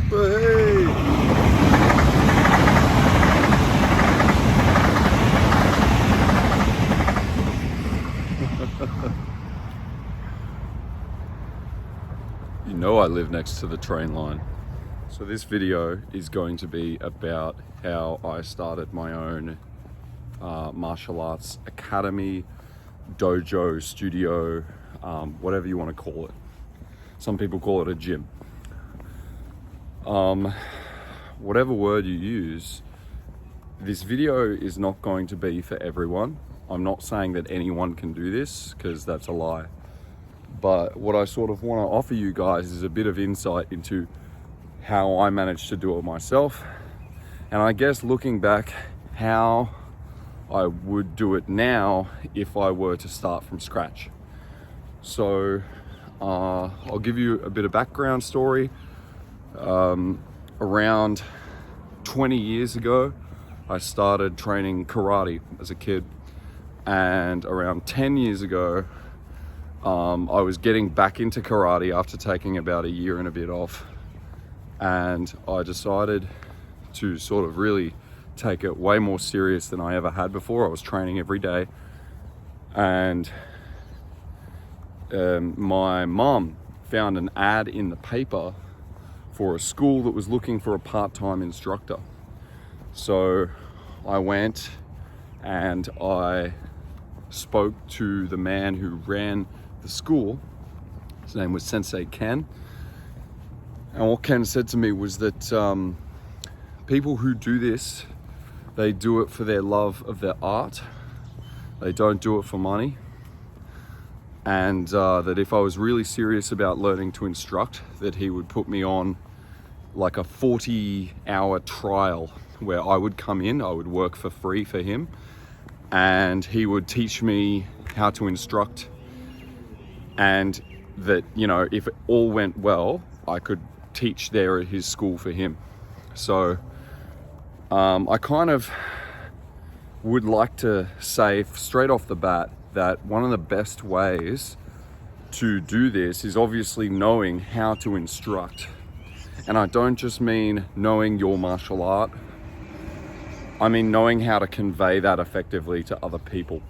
Hey! You know I live next to the train line. So this video is going to be about how I started my own martial arts academy, dojo, studio, whatever you want to call it. Some people call it a gym. Whatever word you use, this video is not going to be for everyone. I'm not saying that anyone can do this, because that's a lie. But what I sort of want to offer you guys is a bit of insight into how I managed to do it myself. And I guess looking back, how I would do it now if I were to start from scratch. So I'll give you a bit of background story. Around 20 years ago, I started training karate as a kid. And around 10 years ago, I was getting back into karate after taking about a year and a bit off. And I decided to sort of really take it way more serious than I ever had before. I was training every day. And my mum found an ad in the paper for a school that was looking for a part-time instructor. So I went and I spoke to the man who ran the school. His name was Sensei Ken. And what Ken said to me was that people who do this, they do it for their love of their art. They don't do it for money. And that if I was really serious about learning to instruct, that he would put me on like a 40-hour trial where I would come in, I would work for free for him, and he would teach me how to instruct. And that, you know, if it all went well, I could teach there at his school for him. So I kind of would like to say straight off the bat that one of the best ways to do this is obviously knowing how to instruct. And I don't just mean knowing your martial art. I mean knowing how to convey that effectively to other people.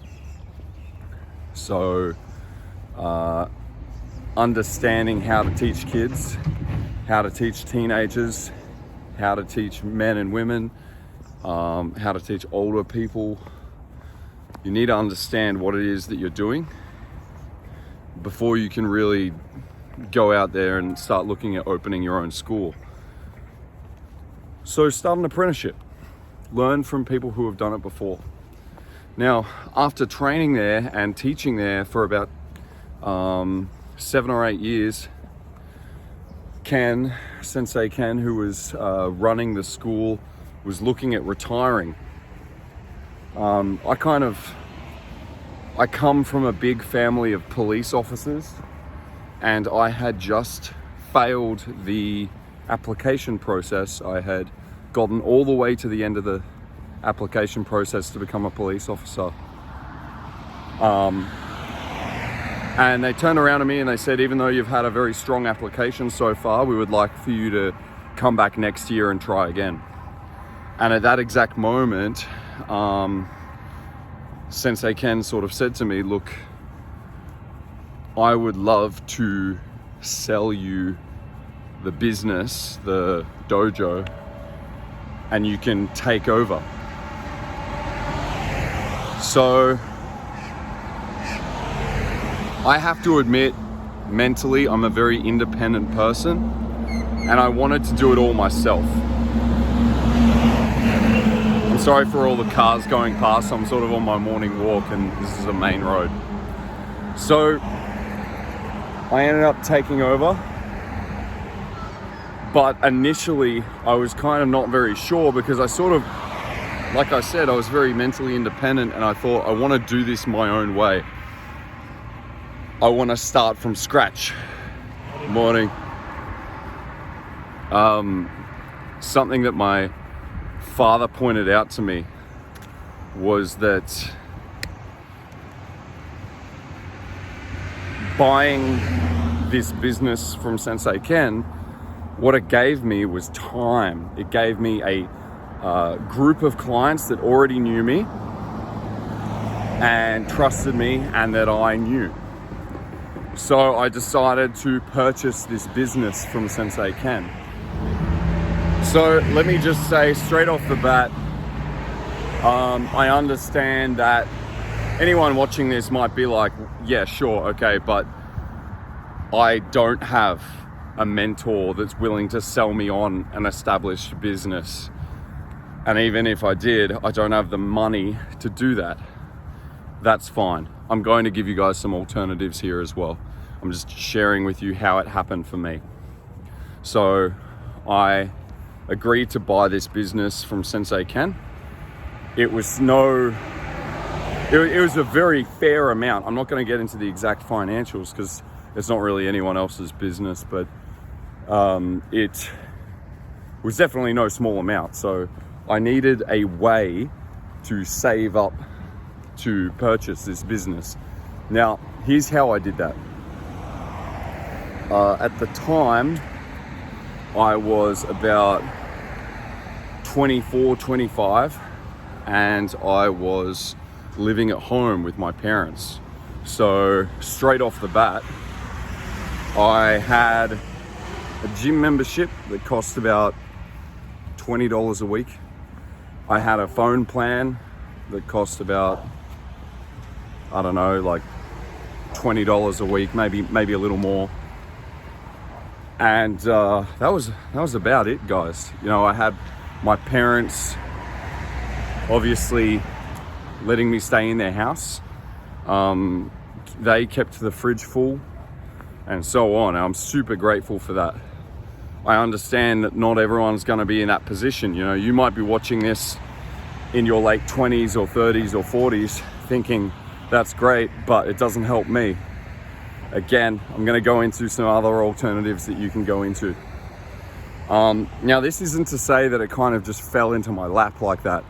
So understanding how to teach kids, how to teach teenagers, how to teach men and women, how to teach older people. You need to understand what it is that you're doing before you can really go out there and start looking at opening your own school. So start an apprenticeship. Learn from people who have done it before. Now, after training there and teaching there for about 7 or 8 years, Sensei Ken, who was running the school, was looking at retiring. I come from a big family of police officers, and I had just failed the application process. I had gotten all the way to the end of the application process to become a police officer. And they turned around to me and they said, even though you've had a very strong application so far, we would like for you to come back next year and try again. And at that exact moment, Sensei Ken sort of said to me, look, I would love to sell you the business, the dojo, and you can take over. So I have to admit, mentally, I'm a very independent person, and I wanted to do it all myself. I'm sorry for all the cars going past. I'm sort of on my morning walk, and this is a main road. So I ended up taking over, but initially I was kind of not very sure, because I sort of, like I said, I was very mentally independent, and I thought, I want to do this my own way. I want to start from scratch. Morning. Something that my father pointed out to me was that buying this business from Sensei Ken what it gave me was time. It gave me a group of clients that already knew me and trusted me and that I knew. So I decided to purchase this business from Sensei Ken. So let me just say straight off the bat, I understand that anyone watching this might be like, yeah, sure, okay, but I don't have a mentor that's willing to sell me on an established business. And even if I did, I don't have the money to do that. That's fine. I'm going to give you guys some alternatives here as well. I'm just sharing with you how it happened for me. So I agreed to buy this business from Sensei Ken. It was a very fair amount. I'm not going to get into the exact financials because it's not really anyone else's business, but it was definitely no small amount. So I needed a way to save up to purchase this business. Now, here's how I did that. At the time, I was about 24, 25, and I was living at home with my parents. So straight off the bat, I had a gym membership that cost about $20 a week. I had a phone plan that cost about, I don't know, like $20 a week, maybe a little more. And that was about it, guys. You know, I had my parents obviously letting me stay in their house. They kept the fridge full and so on. And I'm super grateful for that. I understand that not everyone's going to be in that position. You know, you might be watching this in your late 20s or 30s or 40s thinking that's great, but it doesn't help me. Again, I'm going to go into some other alternatives that you can go into. Now, this isn't to say that it kind of just fell into my lap like that.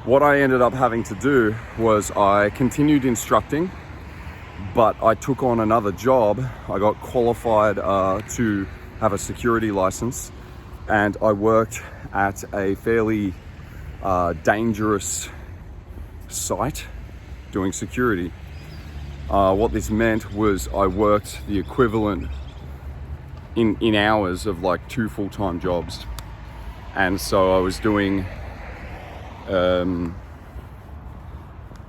What I ended up having to do was I continued instructing, but I took on another job. I got qualified to have a security license, and I worked at a fairly dangerous site doing security. What this meant was I worked the equivalent in hours of like 2 full-time jobs. And so I was doing 2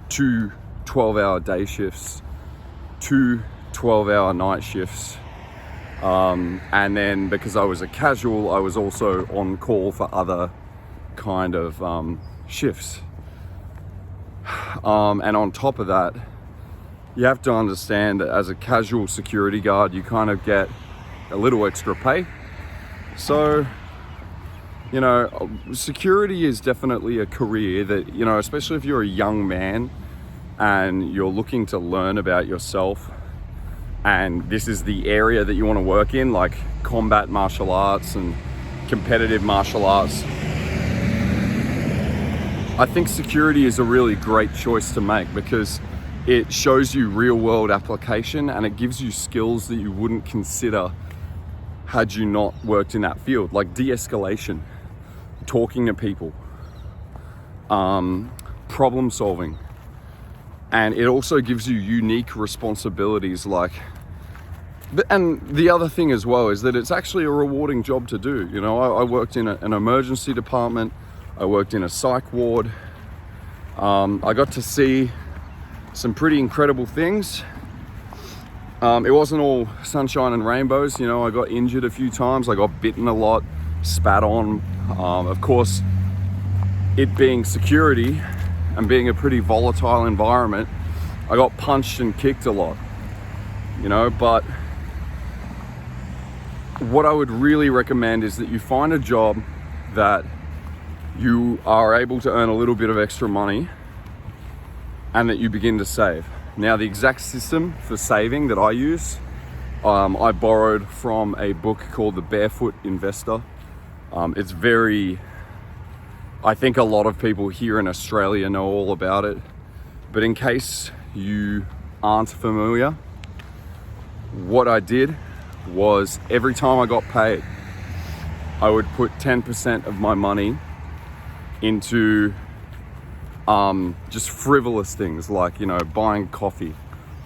12-hour day shifts, 2 12-hour night shifts. And then because I was a casual, I was also on call for other kind of shifts. And on top of that, you have to understand that as a casual security guard, you kind of get a little extra pay. So, you know, security is definitely a career that, you know, especially if you're a young man and you're looking to learn about yourself, and this is the area that you want to work in, like combat martial arts and competitive martial arts. I think security is a really great choice to make because it shows you real world application and it gives you skills that you wouldn't consider had you not worked in that field, like de-escalation, talking to people, problem solving. And it also gives you unique responsibilities and the other thing as well is that it's actually a rewarding job to do. You know, I worked in an emergency department. I worked in a psych ward. I got to see some pretty incredible things. It wasn't all sunshine and rainbows. You know, I got injured a few times. I got bitten a lot, spat on. Of course, it being security and being a pretty volatile environment, I got punched and kicked a lot, you know, but what I would really recommend is that you find a job that you are able to earn a little bit of extra money and that you begin to save. Now, the exact system for saving that I use, I borrowed from a book called The Barefoot Investor. It's I think a lot of people here in Australia know all about it, but in case you aren't familiar, what I did was every time I got paid, I would put 10% of my money into just frivolous things like, you know, buying coffee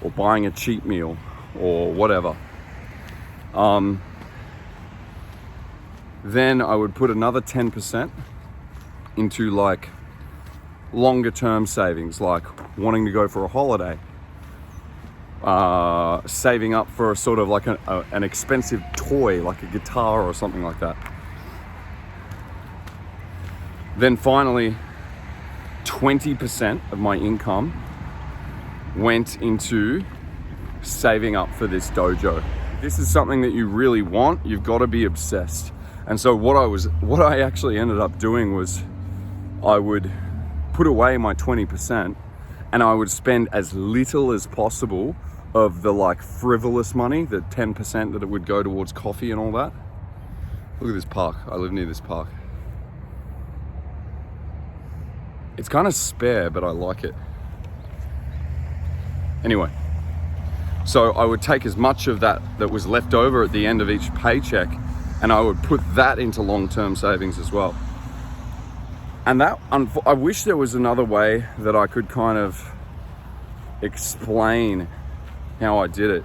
or buying a cheap meal or whatever. Then I would put another 10% into like longer term savings, like wanting to go for a holiday, saving up for a sort of like an expensive toy, like a guitar or something like that. Then finally, 20% of my income went into saving up for this dojo. If this is something that you really want, you've got to be obsessed. And so what I actually ended up doing was I would put away my 20% and I would spend as little as possible of the like frivolous money, the 10% that it would go towards coffee and all that. Look at this park. I live near this park. It's kind of spare, but I like it. Anyway, so I would take as much of that was left over at the end of each paycheck and I would put that into long-term savings as well. And that, I wish there was another way that I could kind of explain how I did it,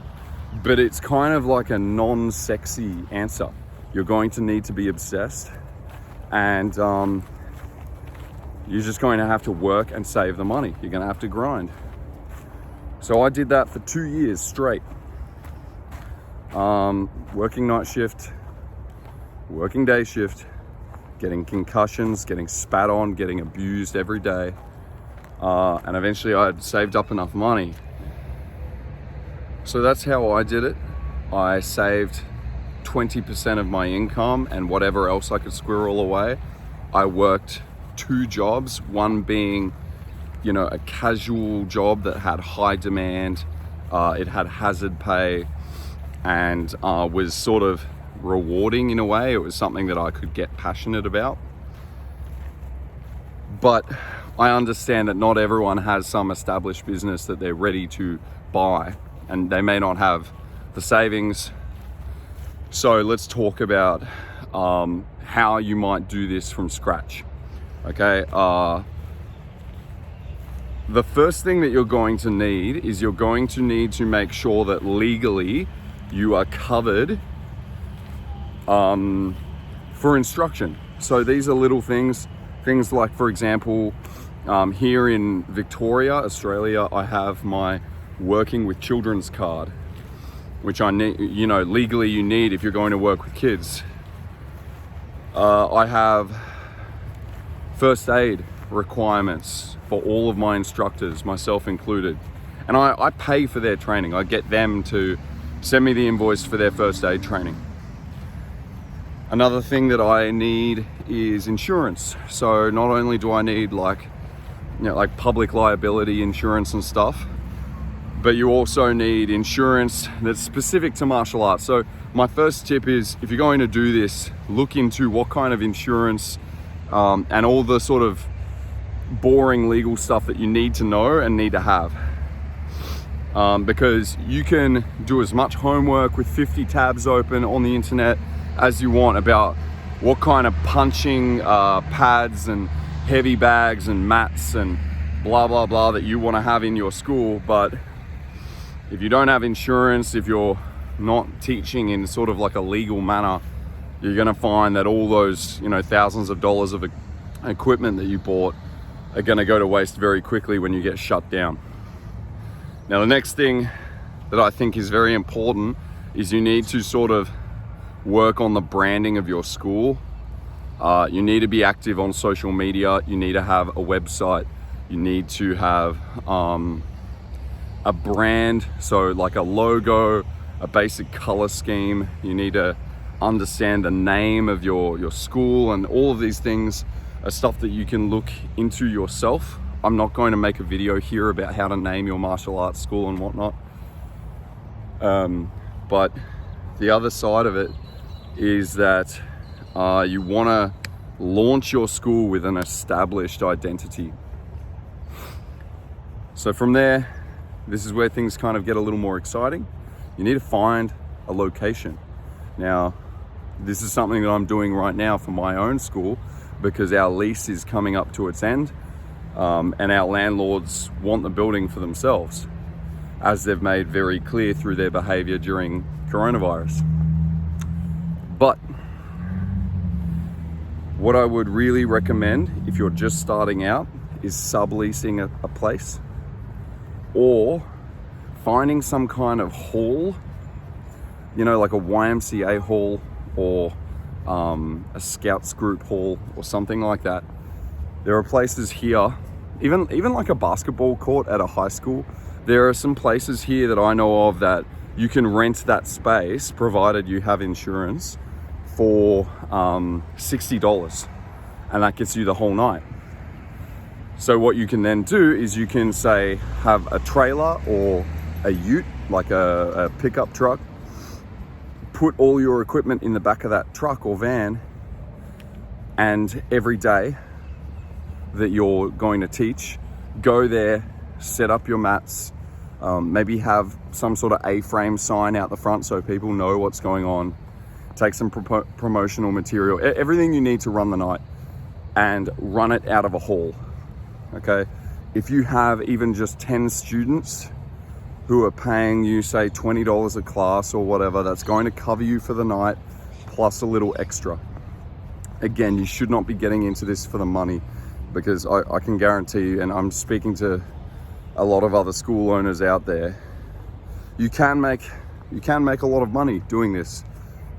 but it's kind of like a non-sexy answer. You're going to need to be obsessed, and you're just going to have to work and save the money. You're going to have to grind. So I did that for 2 years straight. Working night shift, working day shift, getting concussions, getting spat on, getting abused every day. And eventually I had saved up enough money. So that's how I did it. I saved 20% of my income and whatever else I could squirrel away. I worked 2 jobs, one being, you know, a casual job that had high demand. It had hazard pay and was sort of rewarding in a way. It was something that I could get passionate about. But I understand that not everyone has some established business that they're ready to buy, and they may not have the savings. So let's talk about how you might do this from scratch. Okay, the first thing that you're going to need is you're going to need to make sure that legally you are covered for instruction. So these are little things like, for example, here in Victoria, Australia, I have my working with children's card, which I need, you know, legally you need if you're going to work with kids. I have first aid requirements for all of my instructors, myself included. And I pay for their training. I get them to send me the invoice for their first aid training. Another thing that I need is insurance. So not only do I need like public liability insurance and stuff, but you also need insurance that's specific to martial arts. So my first tip is, if you're going to do this, look into what kind of insurance and all the sort of boring legal stuff that you need to know and need to have. Because you can do as much homework with 50 tabs open on the internet as you want about what kind of punching pads and heavy bags and mats and blah, blah, blah that you want to have in your school. But if you don't have insurance, if you're not teaching in sort of like a legal manner, you're going to find that all those, you know, thousands of dollars of equipment that you bought are going to go to waste very quickly when you get shut down. Now, the next thing that I think is very important is you need to sort of work on the branding of your school. You need to be active on social media. You need to have a website. You need to have a brand, so like a logo, a basic color scheme. You need to understand the name of your school, and all of these things are stuff that you can look into yourself. I'm not going to make a video here about how to name your martial arts school and whatnot. But the other side of it is that you want to launch your school with an established identity. So from there, this is where things kind of get a little more exciting. You need to find a location. Now, This is something that I'm doing right now for my own school because our lease is coming up to its end, and our landlords want the building for themselves, as they've made very clear through their behavior during coronavirus. But what I would really recommend if you're just starting out is subleasing a place, or finding some kind of hall, you know, like a YMCA hall or a Scouts group hall or something like that. There are places here, even like a basketball court at a high school. There are some places here that I know of that you can rent that space, provided you have insurance, for $60, and that gets you the whole night. So what you can then do is you can, say, have a trailer or a ute, like a pickup truck, put all your equipment in the back of that truck or van, and every day that you're going to teach, go there, set up your mats, maybe have some sort of A-frame sign out the front so people know what's going on, take some promotional material, everything you need to run the night, and run it out of a hall, okay? If you have even just 10 students who are paying you, say, $20 a class or whatever, that's going to cover you for the night, plus a little extra. Again, you should not be getting into this for the money, because I can guarantee you, and I'm speaking to a lot of other school owners out there, you can make a lot of money doing this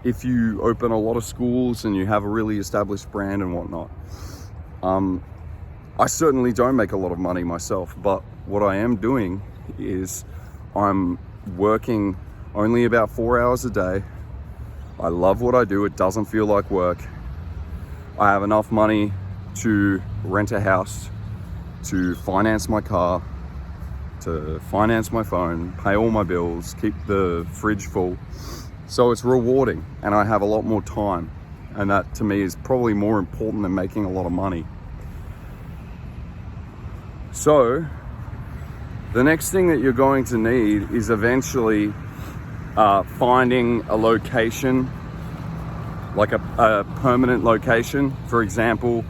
if you open a lot of schools and you have a really established brand and whatnot. I certainly don't make a lot of money myself, but what I am doing is I'm working only about 4 hours a day. I love what I do. It doesn't feel like work. I have enough money to rent a house, to finance my car, to finance my phone, pay all my bills, keep the fridge full. So it's rewarding, and I have a lot more time. And that, to me, is probably more important than making a lot of money. So the next thing that you're going to need is eventually finding a location, like a permanent location. For example,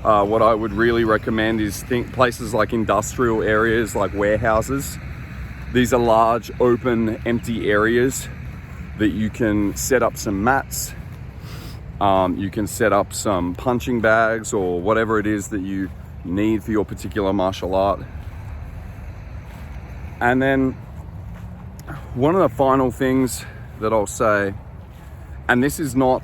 what I would really recommend is places like industrial areas, like warehouses. These are large, open, empty areas that you can set up some mats. You can set up some punching bags or whatever it is that you need for your particular martial art. And then one of the final things that I'll say, and this is not,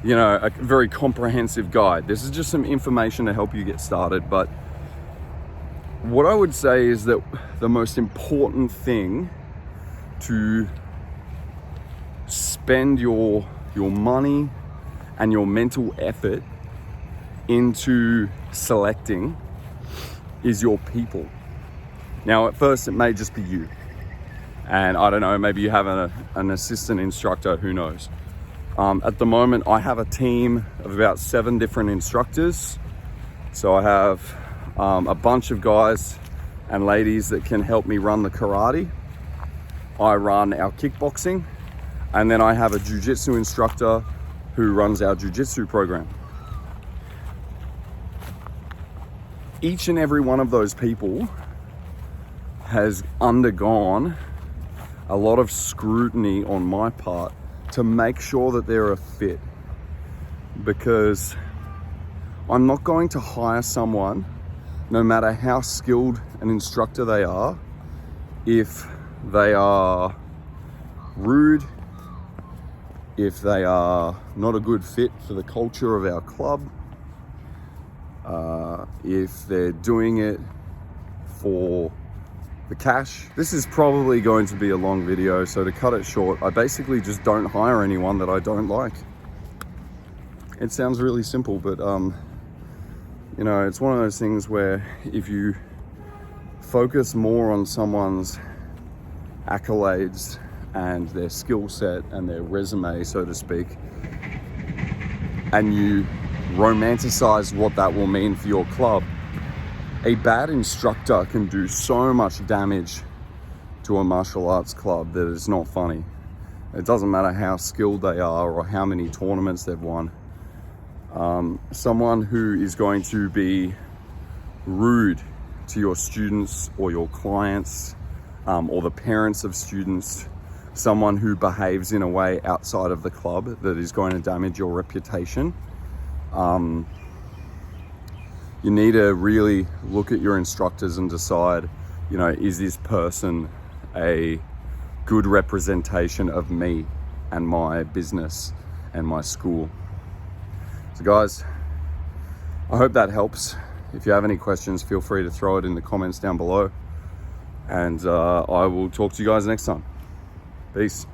you know, a very comprehensive guide. This is just some information to help you get started. But what I would say is that the most important thing to spend your money and your mental effort into selecting is your people. Now, at first it may just be you, and I don't know, maybe you have an assistant instructor, who knows. At the moment I have a team of about 7 different instructors. So I have a bunch of guys and ladies that can help me run the karate. I run our kickboxing, and then I have a jiu-jitsu instructor who runs our jiu-jitsu program. Each and every one of those people has undergone a lot of scrutiny on my part to make sure that they're a fit, because I'm not going to hire someone, no matter how skilled an instructor they are, if they are rude, if they are not a good fit for the culture of our club, if they're doing it for the cash. This is probably going to be a long video, so to cut it short, I basically just don't hire anyone that I don't like. It sounds really simple, but you know, it's one of those things where if you focus more on someone's accolades and their skill set and their resume, so to speak, and you romanticize what that will mean for your club, a bad instructor can do so much damage to a martial arts club that is not funny. It doesn't matter how skilled they are or how many tournaments they've won. Someone who is going to be rude to your students or your clients, or the parents of students, someone who behaves in a way outside of the club that is going to damage your reputation, you need to really look at your instructors and decide, is this person a good representation of me and my business and my school? So guys, I hope that helps. If you have any questions, feel free to throw it in the comments down below, and I will talk to you guys next time. Peace.